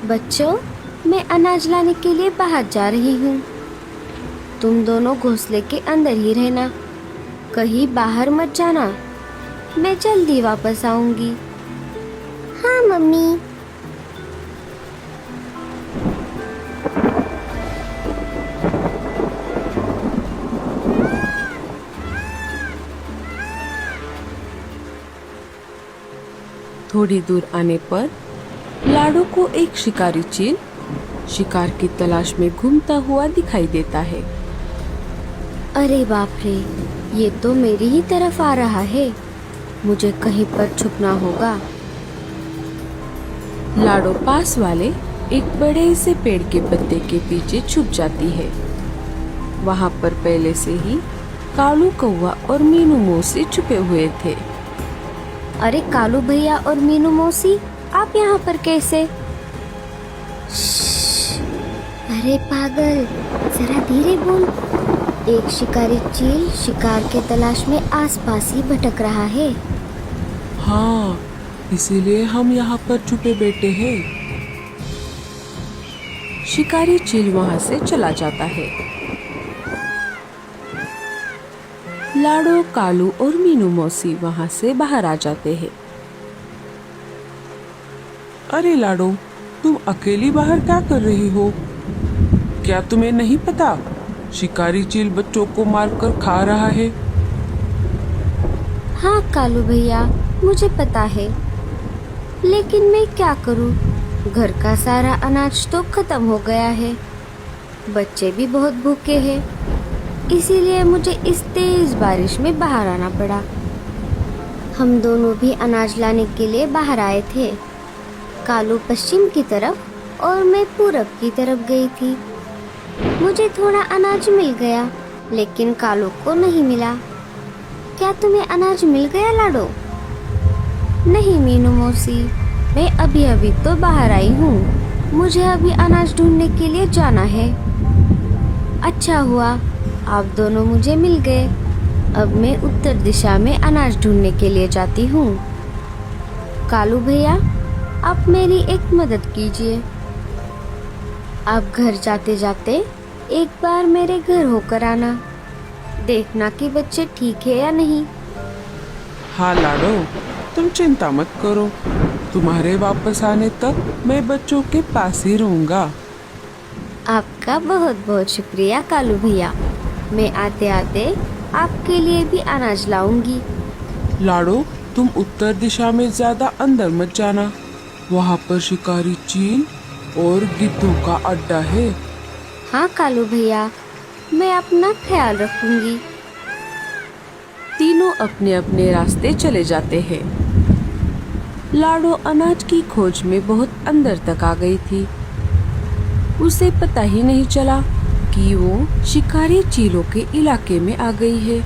बच्चों, मैं अनाज लाने के लिए बाहर जा रही हूँ। तुम दोनों घोंसले के अंदर ही रहना, कहीं बाहर मत जाना। मैं जल्दी वापस आऊंगी। हाँ मम्मी। थोड़ी दूर आने पर लाडो को एक शिकारी चील शिकार की तलाश में घूमता हुआ दिखाई देता है। अरे बाप रे, ये तो मेरी ही तरफ आ रहा है। मुझे कहीं पर छुपना होगा। लाडो पास वाले एक बड़े से पेड़ के पत्ते के पीछे छुप जाती है। वहाँ पर पहले से ही कालू कौवा और मीनू मौसी छुपे हुए थे। अरे कालू भैया और मीनू मौसी, आप यहाँ पर कैसे? अरे पागल, जरा धीरे बोल। एक शिकारी चील शिकार के तलाश में आसपास ही भटक रहा है। हाँ, इसीलिए हम यहाँ पर छुपे बैठे हैं। शिकारी चील वहाँ से चला जाता है। लाडो, कालू और मीनू मौसी वहाँ से बाहर आ जाते हैं। अरे लाडो, तुम अकेली बाहर क्या कर रही हो? क्या तुम्हें नहीं पता शिकारी चील बच्चों को मारकर खा रहा है? हाँ कालू भैया, मुझे पता है, लेकिन मैं क्या करूँ? घर का सारा अनाज तो खत्म हो गया है। बच्चे भी बहुत भूखे हैं, इसीलिए मुझे इस तेज बारिश में बाहर आना पड़ा। हम दोनों भी अनाज लाने के लिए बाहर आए थे। कालू पश्चिम की तरफ और मैं पूरब की तरफ गई थी। मुझे थोड़ा अनाज मिल गया, लेकिन कालू को नहीं मिला। क्या तुम्हें अनाज मिल गया लाडो? नहीं मीनू मौसी, मैं अभी अभी तो बाहर आई हूँ। मुझे अभी अनाज ढूंढने के लिए जाना है। अच्छा हुआ आप दोनों मुझे मिल गए। अब मैं उत्तर दिशा में अनाज ढूंढने के लिए जाती हूँ। कालू भैया, आप मेरी एक मदद कीजिए। आप घर जाते जाते एक बार मेरे घर होकर आना, देखना कि बच्चे ठीक है या नहीं। हाँ लाडो, तुम चिंता मत करो। तुम्हारे वापस आने तक मैं बच्चों के पास ही रहूंगा। आपका बहुत बहुत शुक्रिया कालू भैया। मैं आते आते आपके लिए भी अनाज लाऊंगी। लाडो, तुम उत्तर दिशा में ज्यादा अंदर मत जाना। वहाँ पर शिकारी चील और गिद्धों का अड्डा है। हाँ कालू भैया, मैं अपना ख्याल रखूंगी। तीनों अपने अपने रास्ते चले जाते हैं। लाडो अनाज की खोज में बहुत अंदर तक आ गई थी। उसे पता ही नहीं चला कि वो शिकारी चीलों के इलाके में आ गई है।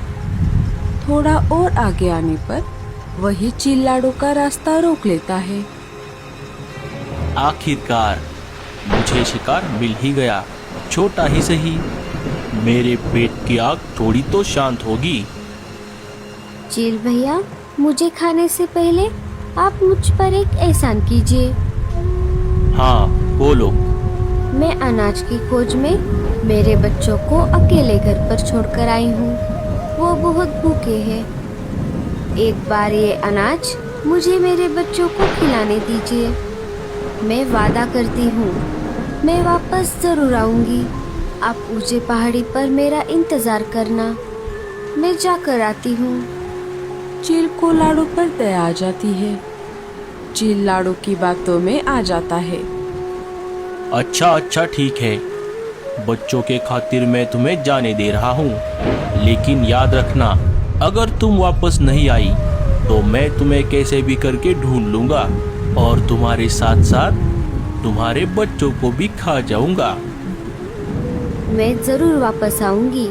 थोड़ा और आगे आने पर वही चील लाडो का रास्ता रोक लेता है। आखिरकार मुझे शिकार मिल ही गया, छोटा ही सही। मेरे पेट की आग थोड़ी तो शांत होगी। चील भैया, मुझे खाने से पहले आप मुझ पर एक एहसान कीजिए। हाँ बोलो। मैं अनाज की खोज में मेरे बच्चों को अकेले घर पर छोड़कर आई हूँ। वो बहुत भूखे हैं। एक बार ये अनाज मुझे मेरे बच्चों को खिलाने दीजिए। मैं वादा करती हूँ, मैं वापस जरूर आऊंगी। आप ऊंचे पहाड़ी पर मेरा इंतजार करना। मैं जाकर आती हूँ। चील को लाडो पर दया आ जाती है। चील लाडो की बातों में आ जाता है। अच्छा ठीक है, बच्चों के खातिर मैं तुम्हें जाने दे रहा हूँ, लेकिन याद रखना, अगर तुम वापस नहीं आई तो मैं तुम्हें कैसे भी करके ढूंढ लूंगा और तुम्हारे साथ साथ तुम्हारे बच्चों को भी खा जाऊंगा। मैं जरूर वापस आऊंगी।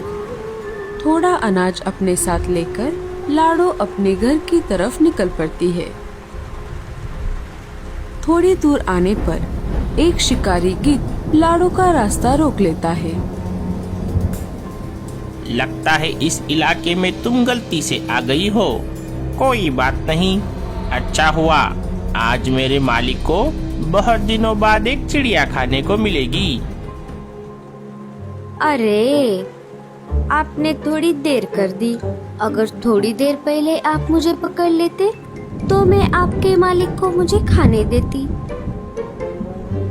थोड़ा अनाज अपने साथ लेकर लाडो अपने घर की तरफ निकल पड़ती है। थोड़ी दूर आने पर एक शिकारी गिद्ध लाडो का रास्ता रोक लेता है। लगता है इस इलाके में तुम गलती से आ गई हो। कोई बात नहीं, अच्छा हुआ आज मेरे मालिक को बहुत दिनों बाद एक चिड़िया खाने को मिलेगी। अरे, आपने थोड़ी देर कर दी। अगर थोड़ी देर पहले आप मुझे पकड़ लेते तो मैं आपके मालिक को मुझे खाने देती।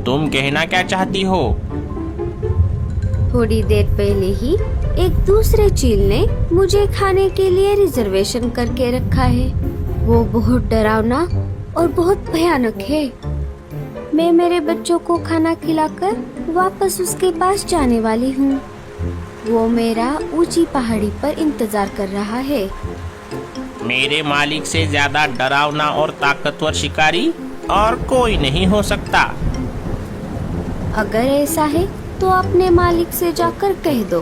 तुम कहना क्या चाहती हो? थोड़ी देर पहले ही एक दूसरे चील ने मुझे खाने के लिए रिजर्वेशन करके रखा है। वो बहुत डरावना और बहुत भयानक है। मैं मेरे बच्चों को खाना खिलाकर वापस उसके पास जाने वाली हूँ। वो मेरा ऊंची पहाड़ी पर इंतजार कर रहा है। मेरे मालिक से ज्यादा डरावना और ताकतवर शिकारी और कोई नहीं हो सकता। अगर ऐसा है तो अपने मालिक से जाकर कह दो।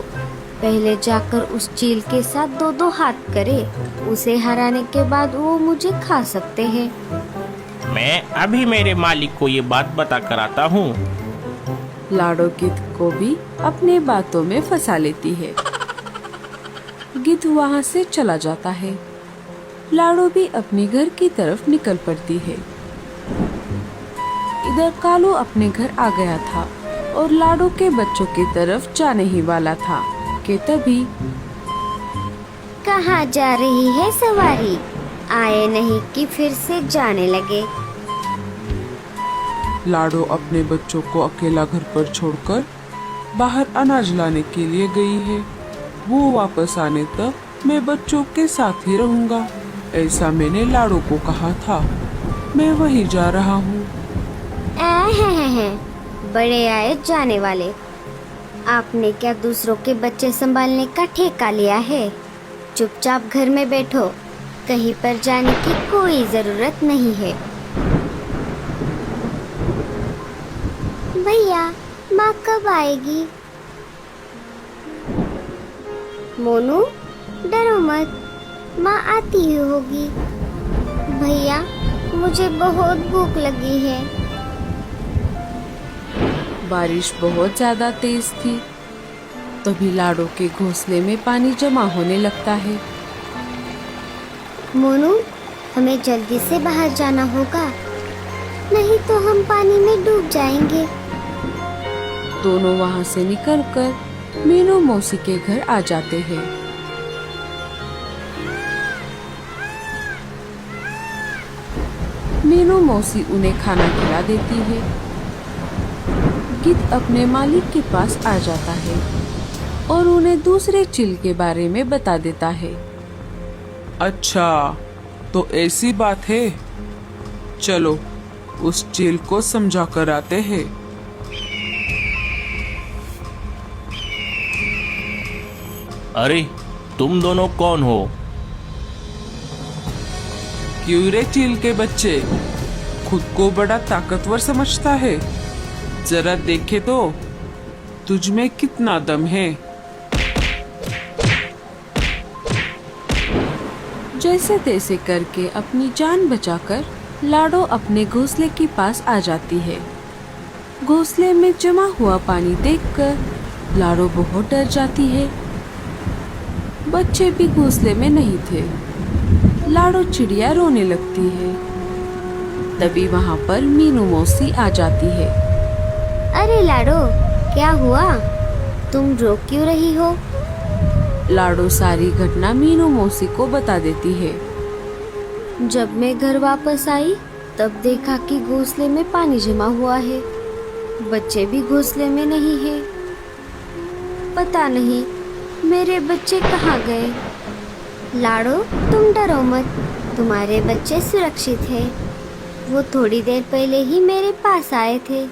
पहले जाकर उस चील के साथ दो दो हाथ करे। उसे हराने के बाद वो मुझे खा सकते हैं। मैं अभी मेरे मालिक को ये बात बता कर आता हूँ। लाडो गिद्ध को भी अपने बातों में फंसा लेती है। गिद्ध वहाँ से चला जाता है। लाडो भी अपने घर की तरफ निकल पड़ती है। इधर कालू अपने घर आ गया था और लाडो के बच्चों की तरफ जाने ही वाला था कि तभी कहाँ जा रही है सवारी? आए नहीं कि फिर से जाने लगे। लाडो अपने बच्चों को अकेला घर पर छोड़कर बाहर अनाज लाने के लिए गई है। वो वापस आने तक मैं बच्चों के साथ ही रहूंगा, ऐसा मैंने लाडो को कहा था। मैं वहीं जा रहा हूँ। बड़े आए जाने वाले। आपने क्या दूसरों के बच्चे संभालने का ठेका लिया है? चुपचाप घर में बैठो, कहीं पर जाने की कोई जरूरत नहीं है। भैया, माँ कब आएगी? मोनू, डरो मत, माँ आती ही होगी। भैया, मुझे बहुत भूख लगी है। बारिश बहुत ज्यादा तेज थी। तभी लाडो के घोंसले में पानी जमा होने लगता है। मोनू, हमें जल्दी से बाहर जाना होगा, नहीं तो हम पानी में डूब जाएंगे। दोनों वहाँ से निकलकर मीनू मौसी के घर आ जाते हैं। मीनू मौसी उन्हें खाना खिला देती है। गिद्ध अपने मालिक के पास आ जाता है और उन्हें दूसरे चील के बारे में बता देता है। अच्छा, तो ऐसी बात है। चलो उस चील को समझा कर आते हैं। अरे, तुम दोनों कौन हो? क्यों रे चील के बच्चे, खुद को बड़ा ताकतवर समझता है? जरा देखे तो तुझ में कितना दम है। जैसे तैसे करके अपनी जान बचाकर लाडो अपने घोंसले के पास आ जाती है। घोंसले में जमा हुआ पानी देखकर लाडो बहुत डर जाती है। बच्चे भी घोंसले में नहीं थे। लाडो चिड़िया रोने लगती है। तभी वहाँ पर मीनू मौसी आ जाती है। अरे लाडो, क्या हुआ? तुम रो क्यों रही हो? लाडो सारी घटना मीनू मौसी को बता देती है। जब मैं घर वापस आई तब देखा कि घोंसले में पानी जमा हुआ है। बच्चे भी घोंसले में नहीं है। पता नहीं मेरे बच्चे कहाँ गए। लाडो, तुम डरो मत, तुम्हारे बच्चे सुरक्षित हैं। वो थोड़ी देर पहले ही मेरे पास आए थे।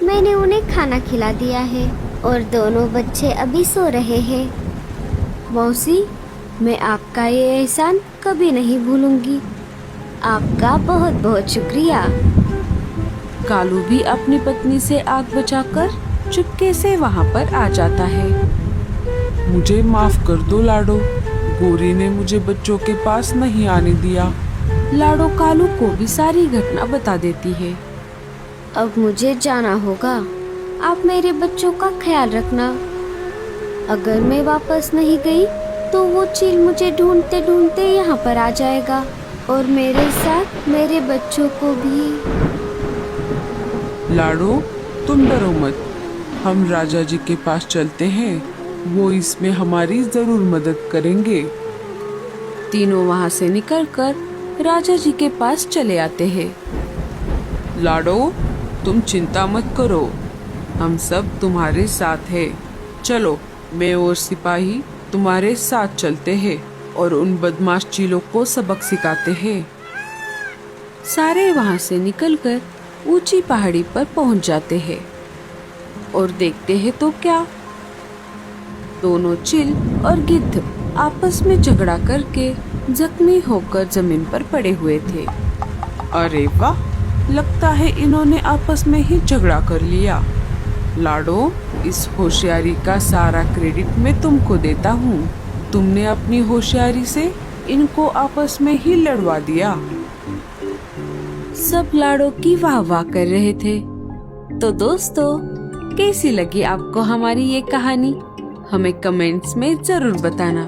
मैंने उन्हें खाना खिला दिया है और दोनों बच्चे अभी सो रहे हैं। मौसी, मैं आपका ये एहसान कभी नहीं भूलूंगी। आपका बहुत बहुत शुक्रिया। कालू भी अपनी पत्नी से आग बचाकर चुपके से वहाँ पर आ जाता है। मुझे माफ कर दो लाडो, गोरी ने मुझे बच्चों के पास नहीं आने दिया। लाडो कालू को भी सारी घटना बता देती है। अब मुझे जाना होगा। आप मेरे बच्चों का ख्याल रखना। अगर मैं वापस नहीं गई तो वो चील मुझे ढूंढते ढूंढते यहाँ पर आ जाएगा और मेरे साथ मेरे बच्चों को भी। लाडो, तुम डरो मत, हम राजा जी के पास चलते हैं, वो इसमें हमारी जरूर मदद करेंगे। तीनों वहाँ से निकलकर राजा जी के पास चले आते हैं। लाडो, तुम चिंता मत करो, हम सब तुम्हारे साथ हैं। चलो, मैं और सिपाही तुम्हारे साथ चलते हैं और उन बदमाश चीलों को सबक सिखाते हैं। सारे वहाँ से निकलकर ऊंची पहाड़ी पर पहुँच जाते हैं और देखते हैं तो क्या, दोनों चील और गिद्ध आपस में झगड़ा करके जख्मी होकर जमीन पर पड़े हुए थे। अरे वाह, लगता है इन्होंने आपस में ही झगड़ा कर लिया। लाडो, इस होशियारी का सारा क्रेडिट मैं तुमको देता हूँ। तुमने अपनी होशियारी से इनको आपस में ही लड़वा दिया। सब लाडो की वाह वाह कर रहे थे। तो दोस्तों, कैसी लगी आपको हमारी ये कहानी? हमें कमेंट्स में जरूर बताना।